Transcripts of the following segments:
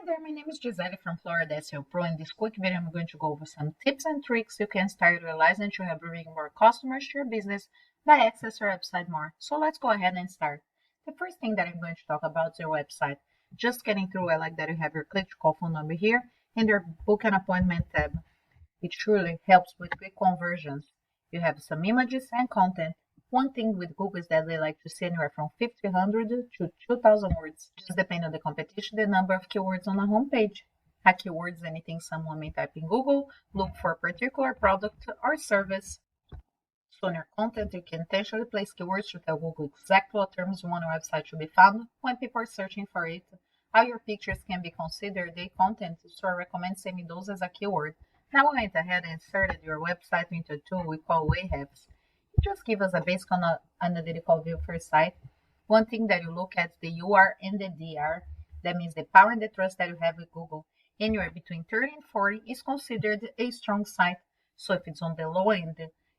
Hi there, my name is Gisele from Florida SEO Pro. In this quick video, I'm going to go over some tips and tricks you can start utilizing to help bring more customers to your business by access your website more. So let's go ahead and start. The first thing that I'm going to talk about is your website. Just getting through, I like that you have your click to call phone number here and your book an appointment tab. It truly helps with quick conversions. You have some images and content. One thing with Google is that they like to see anywhere from 1,500 to 2,000 words. Just depending on the competition, the number of keywords on a homepage. A keyword is anything someone may type in Google, look for a particular product or service. So in your content, you can intentionally place keywords to tell Google exactly what terms you want your website to be found when people are searching for it. How your pictures can be considered a content, so I recommend saving those as a keyword. Now I went ahead and inserted your website into a tool we call Wayhefs. Just give us a basic analytical view for your site. One thing that you look at is the UR and the DR. That means the power and the trust that you have with Google. Anywhere between 30 and 40 is considered a strong site. So if it's on the low end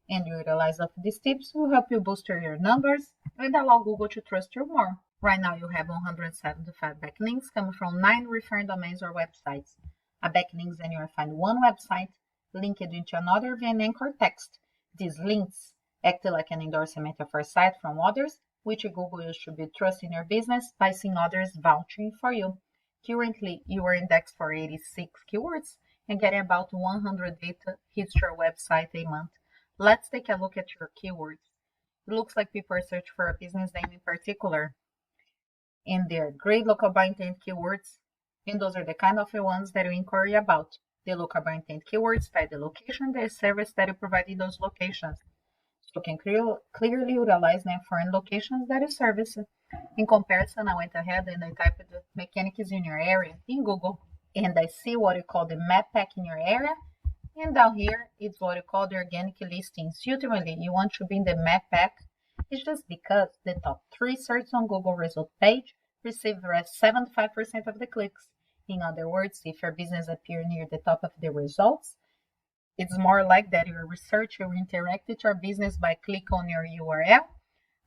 and you utilize of these tips, will help you boost your numbers and allow Google to trust you more. Right now you have 175 backlinks coming from 9 referring domains or websites. A backlink is anywhere find one website linked into another via an anchor text. These links act like an endorsement of your site from others, which Google used to build trust in your business by seeing others vouching for you. Currently, you are indexed for 86 keywords and getting about 108 hits to your website a month. Let's take a look at your keywords. It looks like people are searching for a business name in particular, and they're great local by intent keywords, and those are the kind of ones that you inquire about. The local by intent keywords by the location, the service that you provide in those locations. You can clearly utilize them for foreign locations that you service. In comparison, I went ahead and I typed the mechanics in your area in Google, and I see what you call the map pack in your area, and down here it's what you call the organic listings. Ultimately, you want to be in the map pack. It's just because the top 3 searches on Google result page receive 75% of the clicks. In other words, if your business appears near the top of the results, it's more like that your researcher will interact with your business by clicking on your URL,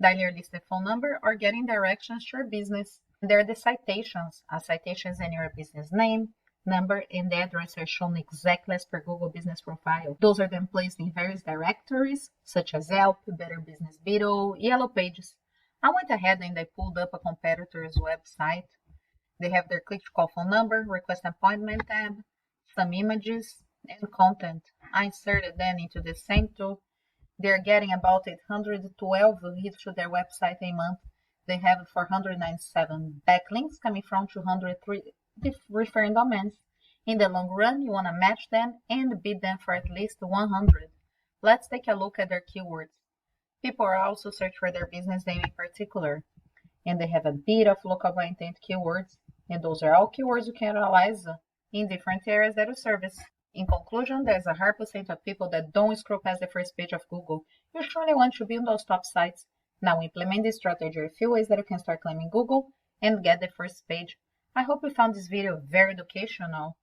dial your listed phone number, or getting directions to your business. There are the citations. A citation is in your business name, number, and the address are shown exactly as per Google Business Profile. Those are then placed in various directories, such as Yelp, Better Business Beetle, Yellow Pages. I went ahead and I pulled up a competitor's website. They have their click to call phone number, request appointment tab, some images, and content. I inserted them into the same tool. They're getting about 812 hits to their website a month. They have 497 backlinks coming from 203 referring domains. In the long run, you want to match them and beat them for at least 100. Let's take a look at their keywords. People are also searching for their business name in particular, and they have a bit of local by intent keywords, and those are all keywords you can analyze in different areas that you service. In conclusion, there's a high percent of people that don't scroll past the first page of Google. You surely want to be on those top sites. Now implement this strategy. A few ways that you can start claiming Google and get the first page. I hope you found this video very educational.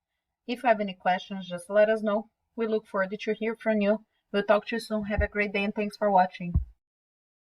If you have any questions, just let us know. We look forward to hear from you. We'll talk to you soon. Have a great day and thanks for watching.